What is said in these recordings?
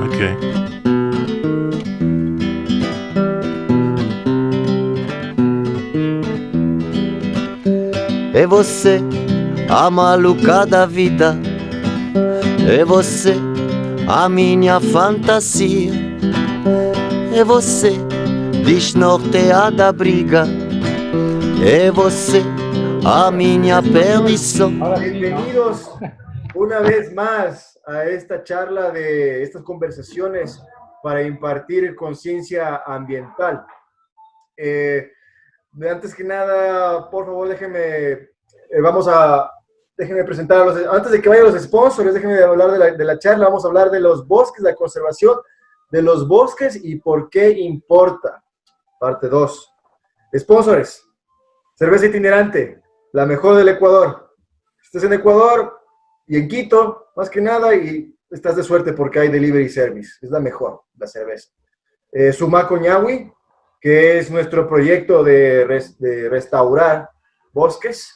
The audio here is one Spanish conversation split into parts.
Ok. É você, a maluca da vida. É você, a minha fantasia. É você, desnorteada da briga. É você, a minha perdição. Bienvenidos una vez más a esta charla de estas conversaciones para impartir conciencia ambiental. Antes que nada, por favor, déjenme presentar a antes de que vayan los sponsors, déjenme hablar de la charla. Vamos a hablar de los bosques, la conservación de los bosques y por qué importa. Parte 2. Sponsors, cerveza itinerante, la mejor del Ecuador. Estás en Ecuador y en Quito, más que nada, y estás de suerte porque hay delivery service. Es la mejor, la cerveza. Sumaco Ñahui, que es nuestro proyecto de restaurar bosques,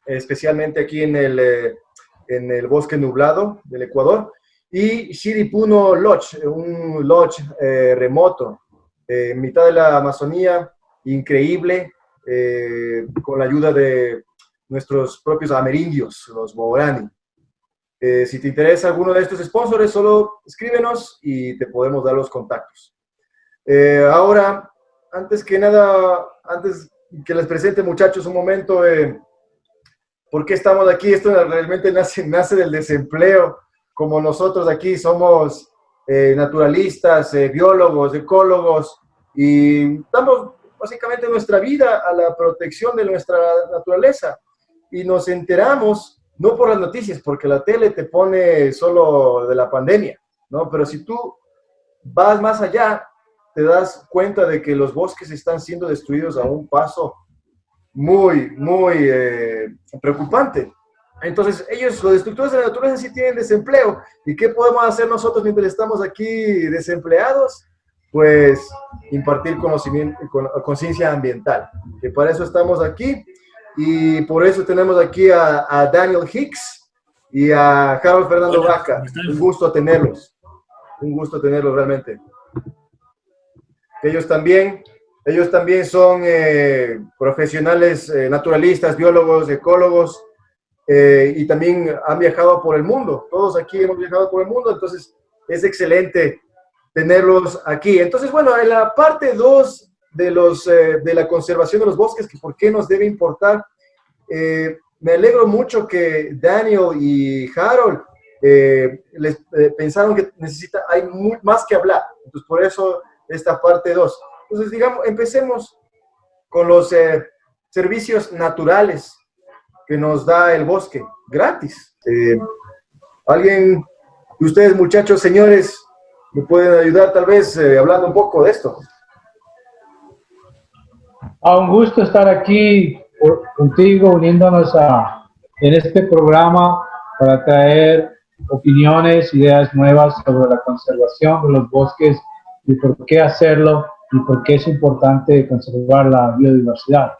especialmente aquí en el bosque nublado del Ecuador. Y Shiripuno Lodge, un lodge remoto, en mitad de la Amazonía, increíble, con la ayuda de nuestros propios amerindios, los Moorani. Si te interesa alguno de estos sponsors, solo escríbenos y te podemos dar los contactos. Ahora, antes que nada, antes que les presente, muchachos, un momento, ¿por qué estamos aquí? Esto realmente nace del desempleo. Como nosotros aquí somos naturalistas, biólogos, ecólogos, y damos básicamente nuestra vida a la protección de nuestra naturaleza. Y nos enteramos, no por las noticias, porque la tele te pone solo de la pandemia, ¿no? Pero si tú vas más allá, te das cuenta de que los bosques están siendo destruidos a un paso muy preocupante. Entonces, los destructores de la naturaleza sí tienen desempleo. ¿Y qué podemos hacer nosotros mientras estamos aquí desempleados? Pues impartir conocimiento, conciencia ambiental, que para eso estamos aquí. Y por eso tenemos aquí a Daniel Hicks y a Harold Fernando Vaca. Un gusto tenerlos realmente. Ellos también son profesionales naturalistas, biólogos, ecólogos, y también han viajado por el mundo. Todos aquí hemos viajado por el mundo, entonces es excelente tenerlos aquí. Entonces, bueno, en la parte 2 de la conservación de los bosques, que por qué nos debe importar, me alegro mucho que Daniel y Harold pensaron que hay más que hablar. Entonces, por eso esta parte 2. Entonces, digamos, empecemos con los servicios naturales que nos da el bosque, gratis. ¿Alguien de ustedes, muchachos, señores, me pueden ayudar tal vez hablando un poco de esto? Un gusto estar aquí contigo, uniéndonos en este programa para traer opiniones, ideas nuevas sobre la conservación de los bosques y por qué hacerlo y por qué es importante conservar la biodiversidad.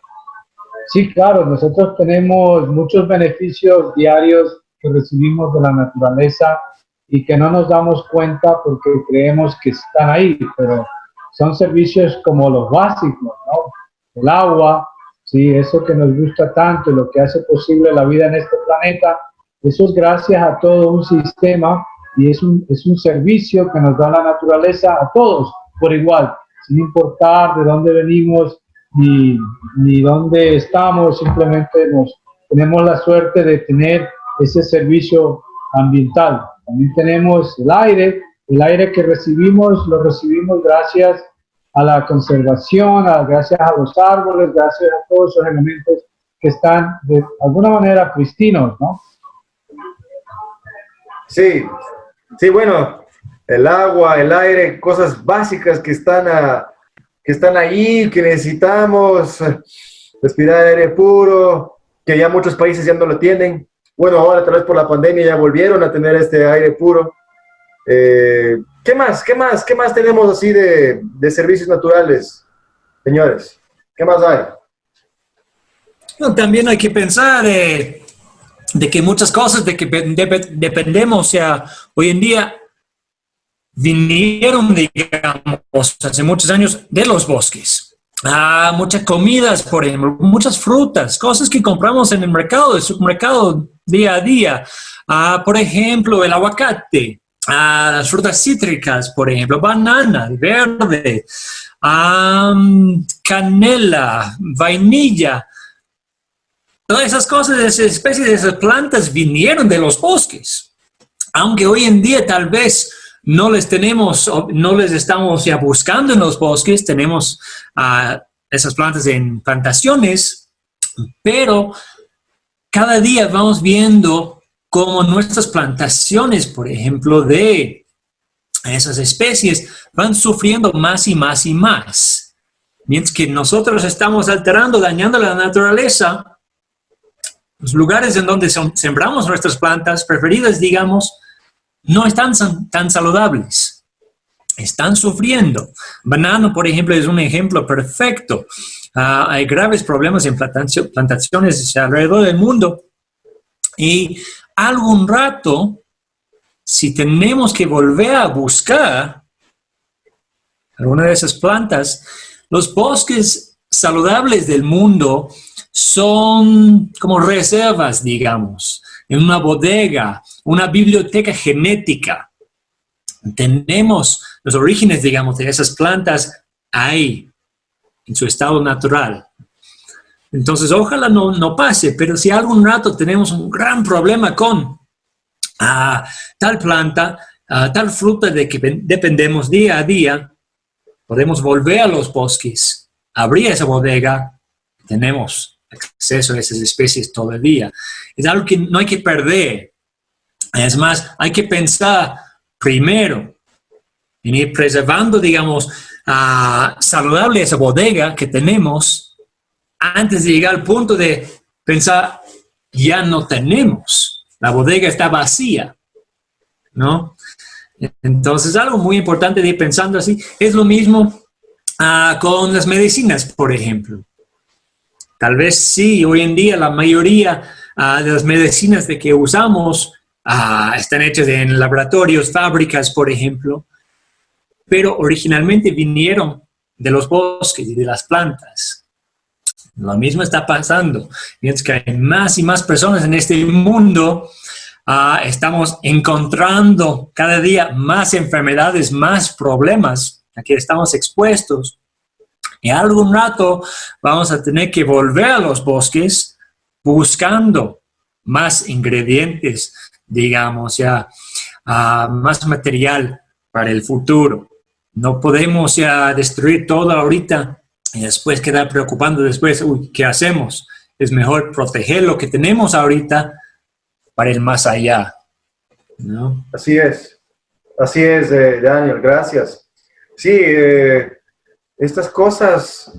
Sí, claro, nosotros tenemos muchos beneficios diarios que recibimos de la naturaleza y que no nos damos cuenta porque creemos que están ahí, pero son servicios como los básicos, ¿no? El agua, sí, eso que nos gusta tanto y lo que hace posible la vida en este planeta, eso es gracias a todo un sistema y es un servicio que nos da la naturaleza a todos por igual, sin importar de dónde venimos ni dónde estamos, simplemente tenemos la suerte de tener ese servicio ambiental. También tenemos el aire que recibimos, lo recibimos gracias a la conservación, gracias a los árboles, gracias a todos esos elementos que están de alguna manera pristinos, ¿no? Sí, bueno, el agua, el aire, cosas básicas que están ahí, que necesitamos, respirar aire puro, que ya muchos países ya no lo tienen. Bueno, ahora tal vez por la pandemia ya volvieron a tener este aire puro. ¿Qué más tenemos así de servicios naturales, señores? ¿Qué más hay? No, también hay que pensar de que muchas cosas de que dependemos, o sea, hoy en día vinieron, digamos, hace muchos años de los bosques. Muchas comidas, por ejemplo, muchas frutas, cosas que compramos en el mercado, el supermercado día a día. Por ejemplo, el aguacate, las frutas cítricas, por ejemplo, banana, verde, canela, vainilla. Todas esas cosas, esas especies de esas plantas vinieron de los bosques. Aunque hoy en día tal vez no les estamos ya buscando en los bosques, tenemos esas plantas en plantaciones, pero cada día vamos viendo cómo nuestras plantaciones, por ejemplo, de esas especies van sufriendo más y más y más. Mientras que nosotros estamos alterando, dañando la naturaleza, los lugares en donde sembramos nuestras plantas preferidas, digamos, no están tan saludables. Están sufriendo. Banano, por ejemplo, es un ejemplo perfecto. Hay graves problemas en plantaciones alrededor del mundo. Y algún rato, si tenemos que volver a buscar alguna de esas plantas, los bosques saludables del mundo son como reservas, digamos, en una bodega, una biblioteca genética. Tenemos los orígenes, digamos, de esas plantas ahí, en su estado natural. Entonces, ojalá no pase, pero si algún rato tenemos un gran problema con tal planta, tal fruta de que dependemos día a día, podemos volver a los bosques, abrir esa bodega, tenemos acceso a esas especies todavía. Es algo que no hay que perder. Es más, hay que pensar primero en ir preservando, digamos, saludable esa bodega que tenemos antes de llegar al punto de pensar, ya no tenemos, la bodega está vacía, ¿no? Entonces, algo muy importante de ir pensando así, es lo mismo con las medicinas, por ejemplo. Tal vez sí, hoy en día la mayoría de las medicinas de que usamos están hechas en laboratorios, fábricas, por ejemplo, pero originalmente vinieron de los bosques y de las plantas. Lo mismo está pasando. Mientras que hay más y más personas en este mundo, estamos encontrando cada día más enfermedades, más problemas a que estamos expuestos. Y algún rato vamos a tener que volver a los bosques buscando más ingredientes, digamos, más material para el futuro. No podemos destruir todo ahorita y después quedar preocupando después, ¿qué hacemos? Es mejor proteger lo que tenemos ahorita para el más allá, ¿no? Así es, Daniel, gracias. Sí, estas cosas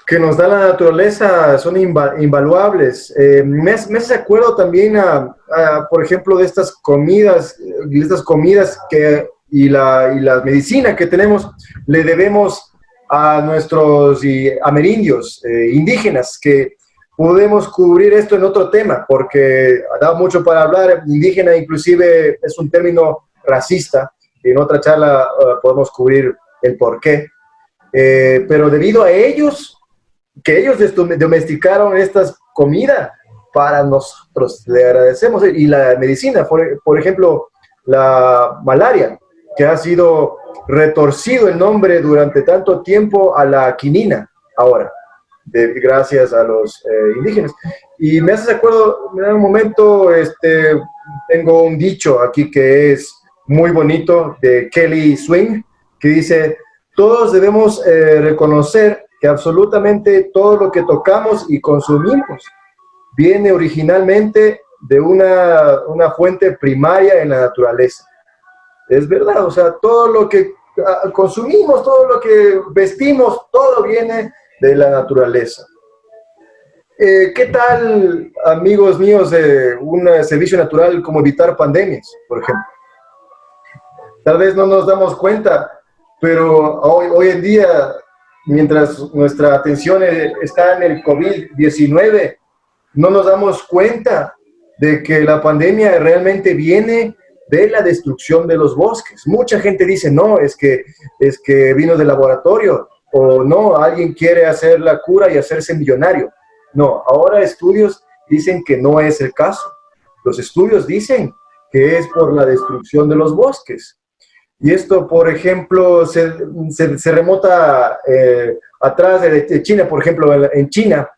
que nos da la naturaleza son invaluables. Me hace acuerdo también, por ejemplo, de estas comidas y la medicina que tenemos, le debemos a nuestros amerindios, indígenas, que podemos cubrir esto en otro tema, porque ha dado mucho para hablar. Indígena inclusive es un término racista, y en otra charla podemos cubrir el porqué. Pero debido a ellos, que ellos domesticaron estas comidas para nosotros, le agradecemos. Y la medicina, por ejemplo, la malaria, que ha sido retorcido el nombre durante tanto tiempo a la quinina ahora, gracias a los indígenas. Y me hace acuerdo, en un momento, tengo un dicho aquí que es muy bonito, de Kelly Swing, que dice: todos debemos reconocer que absolutamente todo lo que tocamos y consumimos viene originalmente de una fuente primaria en la naturaleza. Es verdad, o sea, todo lo que consumimos, todo lo que vestimos, todo viene de la naturaleza. ¿Qué tal, amigos míos, un servicio natural como evitar pandemias, por ejemplo? Tal vez no nos damos cuenta, pero hoy en día, mientras nuestra atención está en el COVID-19, no nos damos cuenta de que la pandemia realmente viene de la destrucción de los bosques. Mucha gente dice, no, es que vino del laboratorio, o no, alguien quiere hacer la cura y hacerse millonario. No, ahora estudios dicen que no es el caso. Los estudios dicen que es por la destrucción de los bosques. Y esto, por ejemplo, se remota atrás de China. Por ejemplo, en China,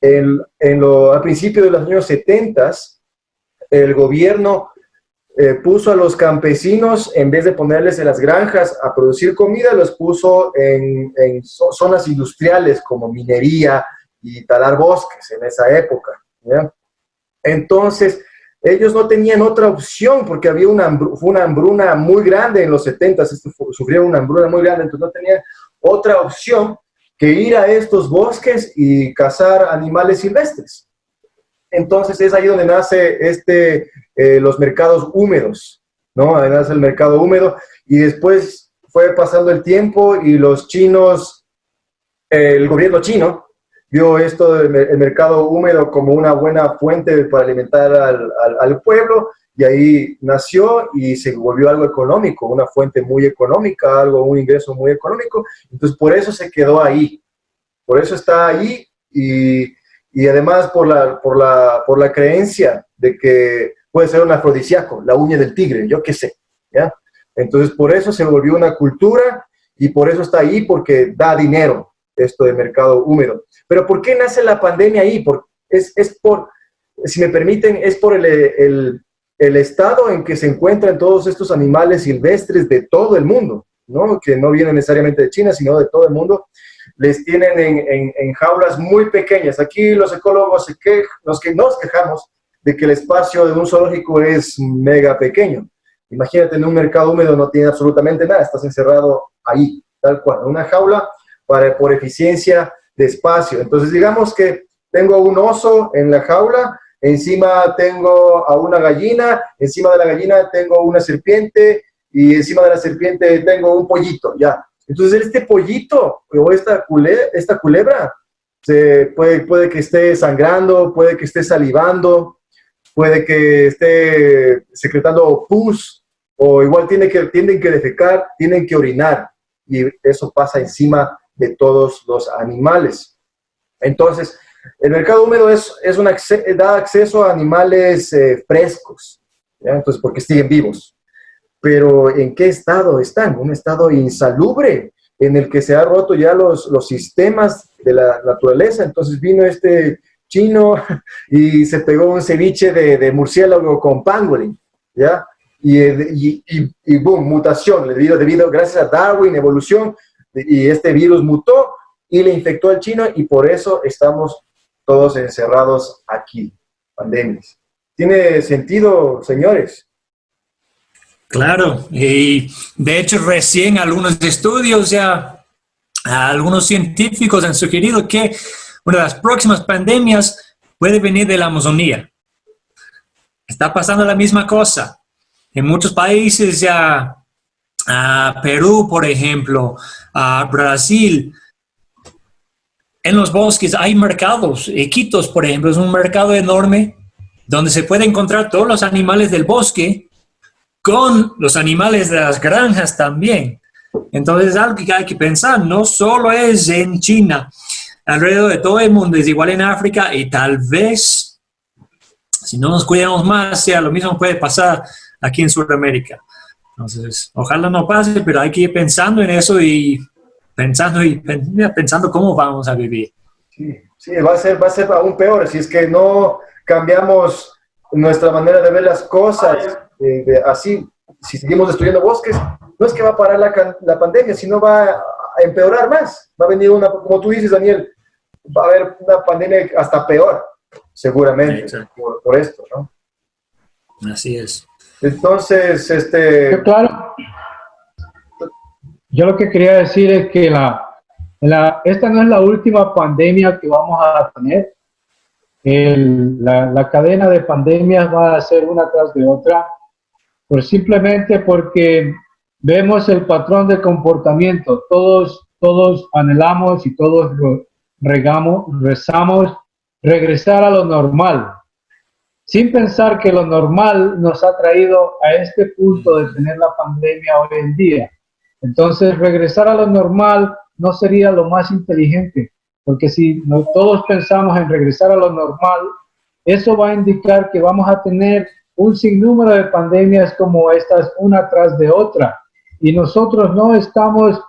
al principio de los años 70, el gobierno puso a los campesinos, en vez de ponerles en las granjas a producir comida, los puso en zonas industriales como minería y talar bosques en esa época, ¿ya? Entonces, ellos no tenían otra opción porque había fue una hambruna muy grande en los 70, sufrieron una hambruna muy grande, entonces no tenían otra opción que ir a estos bosques y cazar animales silvestres. Entonces es ahí donde nace los mercados húmedos, ¿no? Ahí nace el mercado húmedo y después fue pasando el tiempo y los chinos, el gobierno chino, vio esto del mercado húmedo como una buena fuente para alimentar al pueblo y ahí nació y se volvió algo económico, una fuente muy económica, un ingreso muy económico. Entonces por eso se quedó ahí, por eso está ahí y además por la creencia de que puede ser un afrodisíaco, la uña del tigre, yo qué sé, ¿ya? Entonces por eso se volvió una cultura y por eso está ahí, porque da dinero esto de mercado húmedo. Pero ¿por qué nace la pandemia ahí? Si me permiten, es por el estado en que se encuentran todos estos animales silvestres de todo el mundo, ¿no? Que no vienen necesariamente de China, sino de todo el mundo. Les tienen en jaulas muy pequeñas. Aquí los ecólogos nos quejamos de que el espacio de un zoológico es mega pequeño. Imagínate, en un mercado húmedo no tiene absolutamente nada, estás encerrado ahí, tal cual, en una jaula por eficiencia de espacio. Entonces, digamos que tengo un oso en la jaula, encima tengo a una gallina, encima de la gallina tengo una serpiente y encima de la serpiente tengo un pollito, ya. Entonces, este pollito o esta culebra puede que esté sangrando, puede que esté salivando, puede que esté secretando pus, o igual tienen que defecar, tienen que orinar, y eso pasa encima de todos los animales. Entonces, el mercado húmedo da acceso a animales frescos, ¿ya? Entonces, porque siguen vivos. Pero ¿en qué estado están? Un estado insalubre, en el que se han roto ya los sistemas de la naturaleza. Entonces vino este chino y se pegó un ceviche de murciélago con pangolín, ¿ya? Y boom, mutación, gracias a Darwin, evolución, y este virus mutó y le infectó al chino, y por eso estamos todos encerrados aquí, pandemias. ¿Tiene sentido, señores? Claro, y de hecho recién algunos estudios algunos científicos han sugerido que una de las próximas pandemias puede venir de la Amazonía. Está pasando la misma cosa. En muchos países Perú, por ejemplo, Brasil, en los bosques hay mercados. Iquitos, por ejemplo, es un mercado enorme donde se puede encontrar todos los animales del bosque con los animales de las granjas también. Entonces es algo que hay que pensar, no solo es en China, alrededor de todo el mundo, es igual en África, y tal vez, si no nos cuidamos más, lo mismo puede pasar aquí en Sudamérica. Entonces, ojalá no pase, pero hay que ir pensando en eso y pensando cómo vamos a vivir. Sí, va a ser aún peor si es que no cambiamos nuestra manera de ver las cosas. Así, si seguimos destruyendo bosques, no es que va a parar la pandemia, sino va a empeorar más. Va a venir como tú dices, Daniel, va a haber una pandemia hasta peor, seguramente, por esto, ¿no? Así es. Entonces, Claro, yo lo que quería decir es que esta no es la última pandemia que vamos a tener. La cadena de pandemias va a ser una tras de otra, simplemente porque vemos el patrón de comportamiento. Todos anhelamos y todos rezamos regresar a lo normal. sin pensar que lo normal nos ha traído a este punto de tener la pandemia hoy en día. Entonces, regresar a lo normal no sería lo más inteligente, porque si todos pensamos en regresar a lo normal, eso va a indicar que vamos a tener un sinnúmero de pandemias como estas, una tras de otra, y nosotros no estamos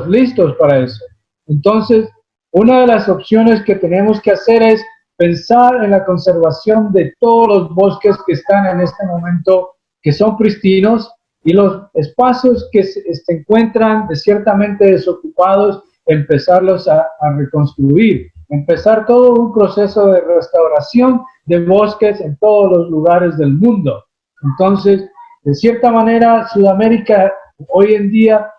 listos para eso. Entonces, una de las opciones que tenemos que hacer es pensar en la conservación de todos los bosques que están en este momento, que son pristinos, y los espacios que se encuentran ciertamente desocupados, empezarlos a reconstruir, empezar todo un proceso de restauración de bosques en todos los lugares del mundo. Entonces, de cierta manera, Sudamérica hoy en día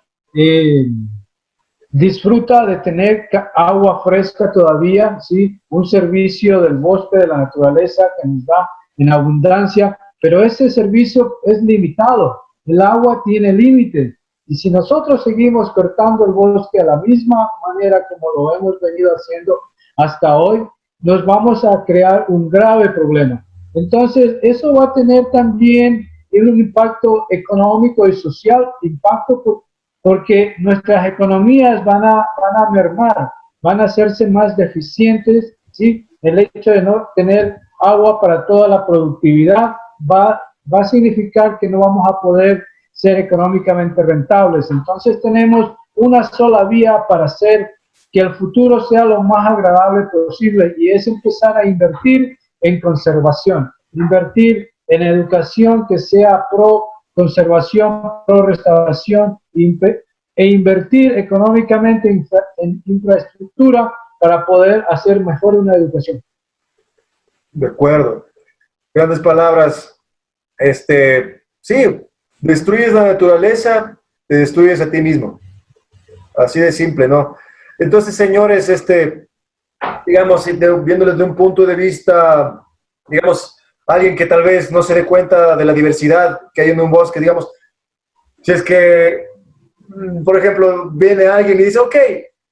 disfruta de tener agua fresca todavía, ¿sí? Un servicio del bosque, de la naturaleza que nos da en abundancia, pero ese servicio es limitado. El agua tiene límites, y si nosotros seguimos cortando el bosque a la misma manera como lo hemos venido haciendo hasta hoy, nos vamos a crear un grave problema. Entonces, eso va a tener también un impacto económico y social, porque nuestras economías van a mermar, van a hacerse más deficientes, ¿sí? El hecho de no tener agua para toda la productividad va a significar que no vamos a poder ser económicamente rentables. Entonces tenemos una sola vía para hacer que el futuro sea lo más agradable posible, y es empezar a invertir en conservación, invertir en educación que sea pro conservación, pro restauración, e invertir económicamente en infraestructura para poder hacer mejor una educación. De acuerdo. Grandes palabras. Sí, destruyes la naturaleza, te destruyes a ti mismo. Así de simple, ¿no? Entonces, señores, digamos, viéndoles de un punto de vista, digamos, alguien que tal vez no se dé cuenta de la diversidad que hay en un bosque, digamos, si es que, por ejemplo, viene alguien y dice, ok,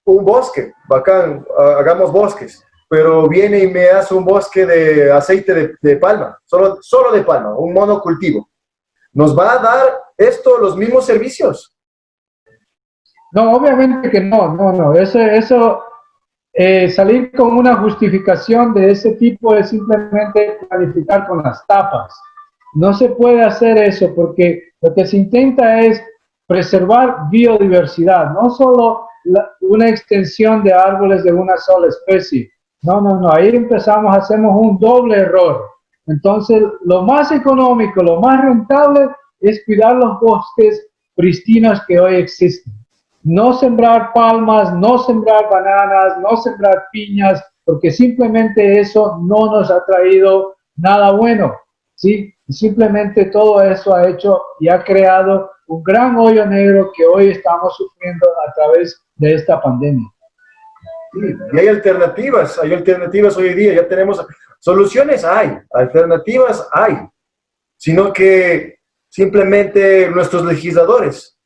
un bosque, bacán, hagamos bosques, pero viene y me hace un bosque de aceite de palma, solo de palma, un monocultivo. ¿Nos va a dar esto los mismos servicios? No, obviamente que no. Eso salir con una justificación de ese tipo es simplemente planificar con las tapas. No se puede hacer eso, porque lo que se intenta es preservar biodiversidad, no solo una extensión de árboles de una sola especie. No, ahí hacemos un doble error. Entonces, lo más económico, lo más rentable es cuidar los bosques pristinos que hoy existen. No sembrar palmas, no sembrar bananas, no sembrar piñas, porque simplemente eso no nos ha traído nada bueno, ¿sí? Simplemente todo eso ha hecho y ha creado un gran hoyo negro que hoy estamos sufriendo a través de esta pandemia. Sí, y hay alternativas hoy en día, ya tenemos soluciones, alternativas hay, sino que simplemente nuestros legisladores,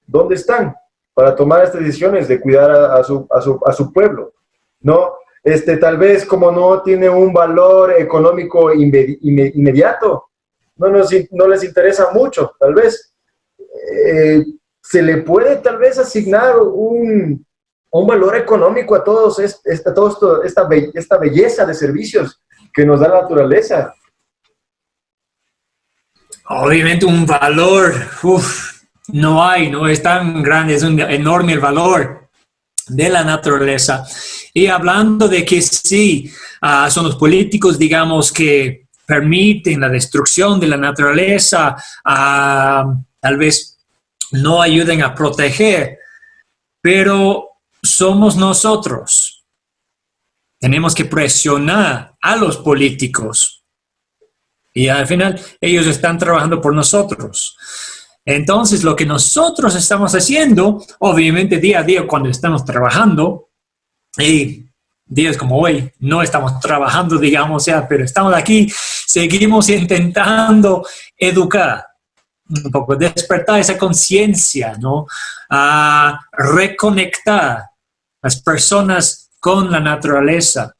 ¿dónde están para tomar estas decisiones de cuidar a su pueblo? ¿No? Tal vez como no tiene un valor económico inmediato, no les interesa mucho, tal vez se le puede tal vez asignar un valor económico a todos esta belleza de servicios que nos da la naturaleza. Obviamente un valor, no es tan grande, es enorme el valor de la naturaleza. Y hablando de que sí, son los políticos, digamos, que permiten la destrucción de la naturaleza, tal vez no ayuden a proteger, pero somos nosotros. Tenemos que presionar a los políticos y al final ellos están trabajando por nosotros. Entonces, lo que nosotros estamos haciendo, obviamente día a día cuando estamos trabajando, y días como hoy no estamos trabajando, digamos, pero estamos aquí, seguimos intentando educar, un poco despertar esa conciencia, ¿no? A reconectar las personas con la naturaleza,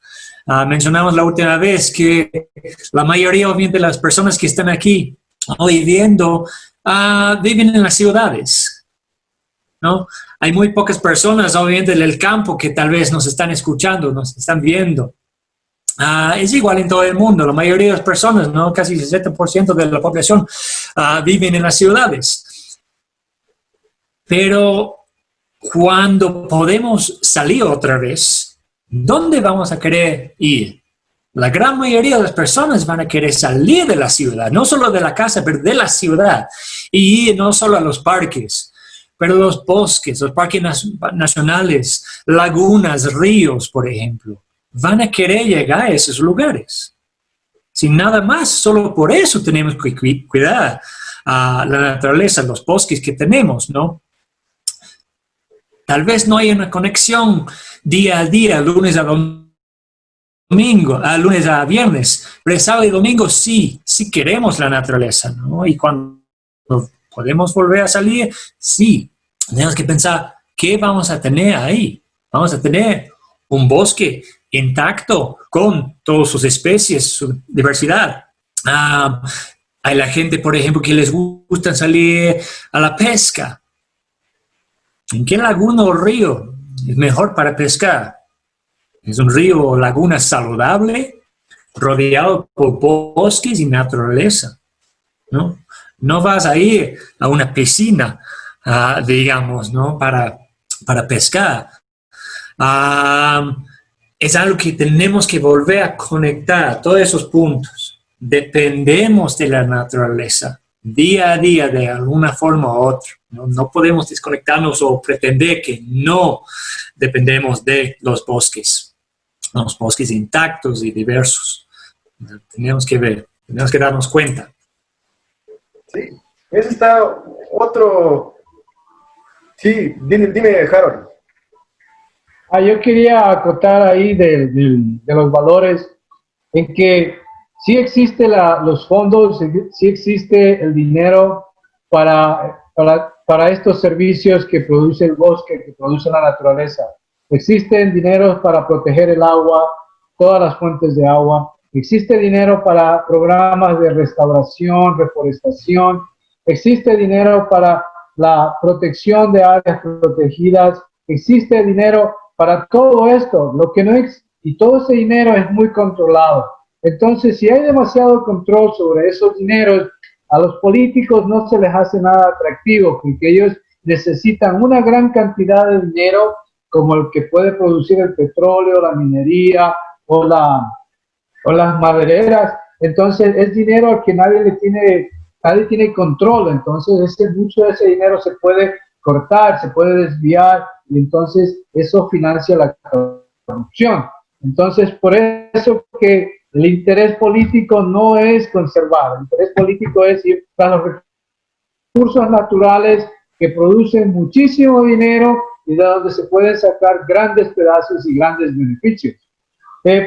Mencionamos la última vez que la mayoría obviamente de las personas que están aquí hoy viendo viven en las ciudades, ¿no? Hay muy pocas personas obviamente del campo que tal vez nos están escuchando, nos están viendo. Es igual en todo el mundo, la mayoría de las personas, ¿no? Casi el 60% de la población viven en las ciudades. Pero cuando podemos salir otra vez, ¿dónde vamos a querer ir? La gran mayoría de las personas van a querer salir de la ciudad, no solo de la casa, pero de la ciudad. Y ir no solo a los parques, pero los bosques, los parques nacionales, lagunas, ríos, por ejemplo. Van a querer llegar a esos lugares. Sin nada más, solo por eso tenemos que cuidar a la naturaleza, los bosques que tenemos, ¿no? Tal vez no haya una conexión día a día, lunes a domingo, lunes a viernes, pero sábado y domingo sí queremos la naturaleza, ¿no? Y cuando podemos volver a salir, sí, tenemos que pensar, ¿qué vamos a tener ahí? Vamos a tener un bosque intacto con todas sus especies, su diversidad. Hay la gente, por ejemplo, que les gusta salir a la pesca. ¿En qué laguna o río es mejor para pescar? Es un río o laguna saludable, rodeado por bosques y naturaleza, ¿no? No vas a ir a una piscina, digamos, ¿no? Para pescar. Es algo que tenemos que volver a conectar, todos esos puntos. Dependemos de la naturaleza día a día de alguna forma u otra. No podemos desconectarnos o pretender que no dependemos de los bosques intactos y diversos. Tenemos que ver, tenemos que darnos cuenta. Sí, ese está otro... Sí, dime, Harold. Yo quería acotar ahí de los valores en que sí existe los fondos, sí existe el dinero para estos servicios que produce el bosque, que produce la naturaleza. Existen dineros para proteger el agua, todas las fuentes de agua. Existe dinero para programas de restauración, reforestación. Existe dinero para la protección de áreas protegidas. Existe dinero para todo esto. Lo que no es, y todo ese dinero es muy controlado. Entonces, si hay demasiado control sobre esos dineros, a los políticos no se les hace nada atractivo, porque ellos necesitan una gran cantidad de dinero, como el que puede producir el petróleo, la minería o las madereras. Entonces, es dinero al que nadie tiene control. Entonces, mucho de ese dinero se puede cortar, se puede desviar, y entonces eso financia la corrupción. Entonces, por eso que el interés político no es conservar, el interés político es ir a los recursos naturales que producen muchísimo dinero y de donde se pueden sacar grandes pedazos y grandes beneficios.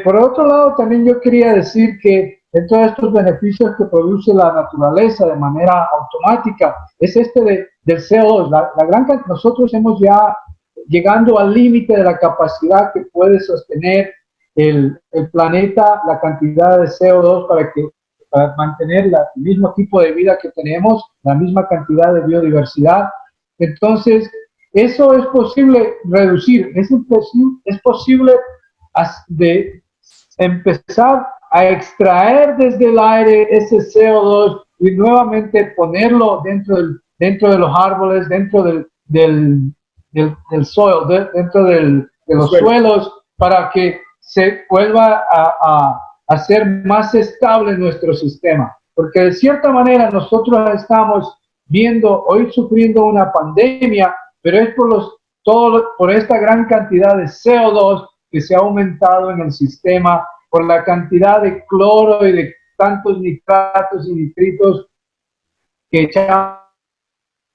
Por otro lado, también yo quería decir que dentro de estos beneficios que produce la naturaleza de manera automática, es del CO2. Nosotros hemos ya llegando al límite de la capacidad que puede sostener el planeta, la cantidad de CO2 para mantener el mismo tipo de vida que tenemos, la misma cantidad de biodiversidad. Entonces, eso es posible reducir, es posible de empezar a extraer desde el aire ese CO2 y nuevamente ponerlo dentro de los árboles, dentro del soil, dentro de los suelos, para que se vuelva a hacer más estable nuestro sistema. Porque de cierta manera nosotros estamos hoy sufriendo una pandemia, pero es por esta gran cantidad de CO2 que se ha aumentado en el sistema, por la cantidad de cloro y de tantos nitratos y nitritos que echamos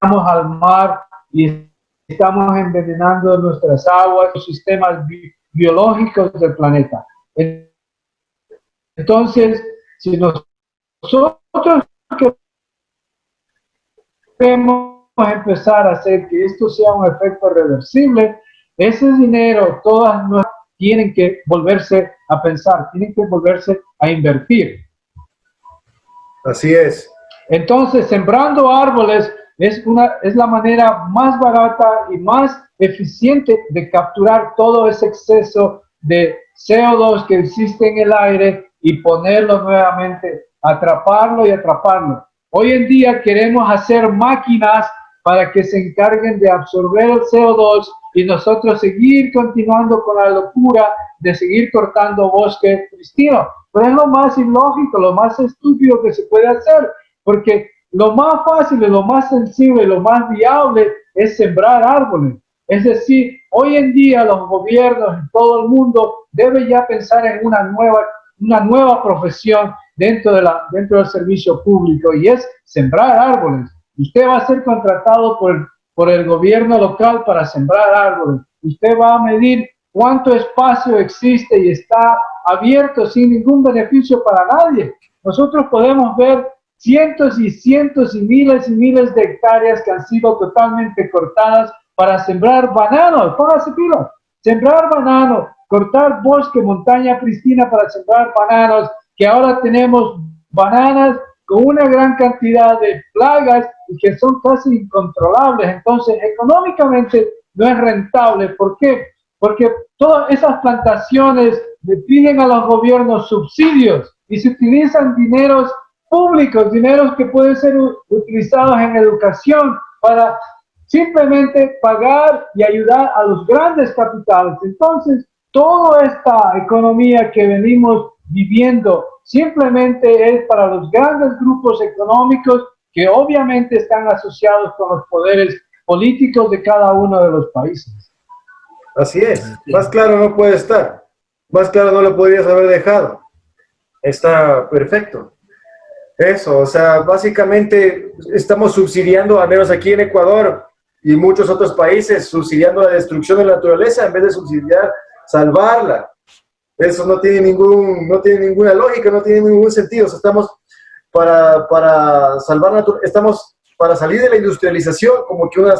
al mar y estamos envenenando nuestras aguas, los sistemas biológicos del planeta. Entonces, si nosotros queremos empezar a hacer que esto sea un efecto reversible, ese dinero, todas tienen que volverse a pensar, tienen que volverse a invertir. Así es. Entonces, sembrando árboles es la manera más barata y más eficiente de capturar todo ese exceso de CO2 que existe en el aire y ponerlo nuevamente, atraparlo y atraparlo. Hoy en día queremos hacer máquinas para que se encarguen de absorber el CO2 y nosotros seguir continuando con la locura de seguir cortando bosque pristino. Pero es lo más ilógico, lo más estúpido que se puede hacer, porque lo más fácil, lo más sensible, lo más viable es sembrar árboles. Es decir, hoy en día los gobiernos en todo el mundo deben ya pensar en una nueva profesión dentro del servicio público, y es sembrar árboles. Usted va a ser contratado por el gobierno local para sembrar árboles. Usted va a medir cuánto espacio existe y está abierto sin ningún beneficio para nadie. Nosotros podemos ver cientos y cientos y miles de hectáreas que han sido totalmente cortadas para sembrar bananos. Póngase pilas. Sembrar bananos, cortar bosque, montaña pristina para sembrar bananos, que ahora tenemos bananas con una gran cantidad de plagas y que son casi incontrolables. Entonces, económicamente no es rentable. ¿Por qué? Porque todas esas plantaciones le piden a los gobiernos subsidios y se utilizan dineros públicos, dineros que pueden ser utilizados en educación para simplemente pagar y ayudar a los grandes capitales. Entonces, toda esta economía que venimos viviendo simplemente es para los grandes grupos económicos que obviamente están asociados con los poderes políticos de cada uno de los países. Así es. Más claro no puede estar. Más claro no lo podrías haber dejado. Está perfecto. Eso, o sea, básicamente estamos subsidiando, al menos aquí en Ecuador y muchos otros países, subsidiando la destrucción de la naturaleza en vez de subsidiar, salvarla. Eso no tiene ninguna lógica, no tiene ningún sentido. O sea, estamos para salvar estamos para salir de la industrialización, como que una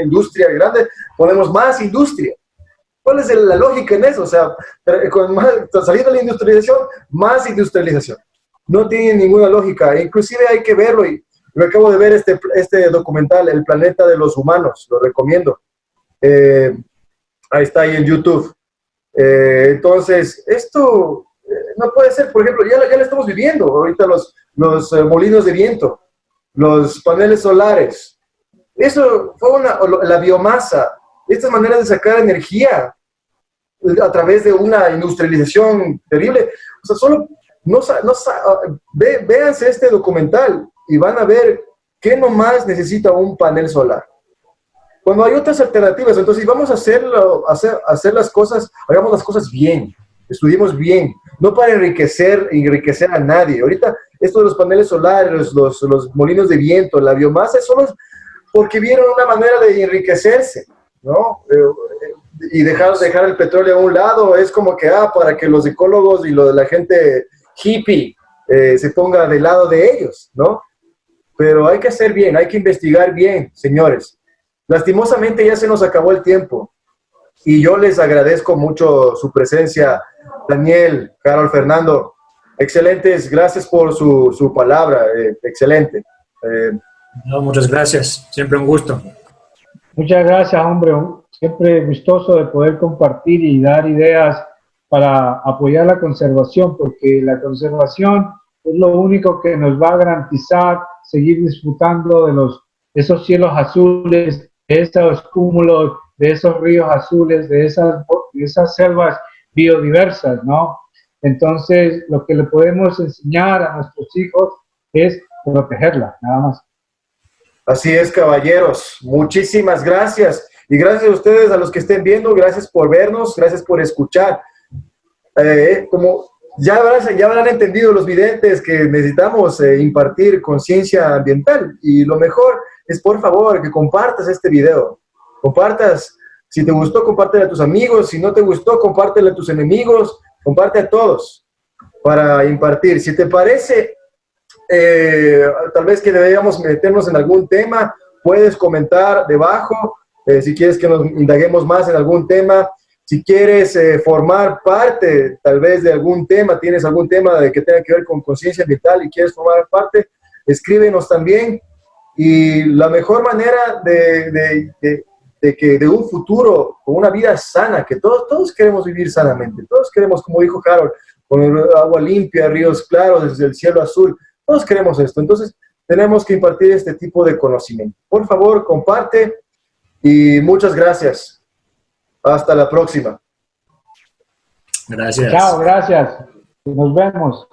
industria grande, ponemos más industria. ¿Cuál es la lógica en eso? O sea, salir de la industrialización, más industrialización. No tiene ninguna lógica. Inclusive hay que verlo, y me acabo de ver este documental, El planeta de los humanos, lo recomiendo. Ahí está, ahí en YouTube. Entonces, esto no puede ser. Por ejemplo, ya lo estamos viviendo ahorita, los molinos de viento, los paneles solares. Eso fue la biomasa, estas maneras de sacar energía a través de una industrialización terrible. O sea, solo véanse este documental y van a ver qué nomás necesita un panel solar. Cuando hay otras alternativas, entonces vamos a hacer las cosas, hagamos las cosas bien, estudiemos bien, no para enriquecer a nadie. Ahorita esto de los paneles solares, los molinos de viento, la biomasa, es solo porque vieron una manera de enriquecerse, ¿no? Y dejar el petróleo a un lado es como que, para que los ecólogos y la gente hippie se ponga del lado de ellos, ¿no? Pero hay que hacer bien, hay que investigar bien, señores. Lastimosamente ya se nos acabó el tiempo y yo les agradezco mucho su presencia, Daniel, Carol, Fernando. Excelentes, gracias por su palabra, excelente. No, muchas gracias, siempre un gusto. Muchas gracias, hombre. Siempre gustoso de poder compartir y dar ideas para apoyar la conservación, porque la conservación es lo único que nos va a garantizar seguir disfrutando de esos cielos azules, de esos cúmulos, de esos ríos azules, de esas selvas biodiversas, ¿no? Entonces, lo que le podemos enseñar a nuestros hijos es protegerla, nada más. Así es, caballeros. Muchísimas gracias. Y gracias a ustedes, a los que estén viendo, gracias por vernos, gracias por escuchar. Como ya habrán entendido los videntes que necesitamos impartir conciencia ambiental. Y lo mejor es, por favor, que compartas este video. Compartas. Si te gustó, compártelo a tus amigos. Si no te gustó, compártelo a tus enemigos. Comparte a todos para impartir. Si te parece, tal vez que deberíamos meternos en algún tema, puedes comentar debajo. Si quieres que nos indaguemos más en algún tema, Si quieres formar parte tal vez de algún tema, tienes algún tema que tenga que ver con conciencia ambiental y quieres formar parte, escríbenos también. Y la mejor manera de un futuro con una vida sana, que todos queremos vivir sanamente, todos queremos, como dijo Harold, con agua limpia, ríos claros, desde el cielo azul, todos queremos esto. Entonces tenemos que impartir este tipo de conocimiento. Por favor, comparte y muchas gracias. Hasta la próxima. Gracias. Chao, gracias. Nos vemos.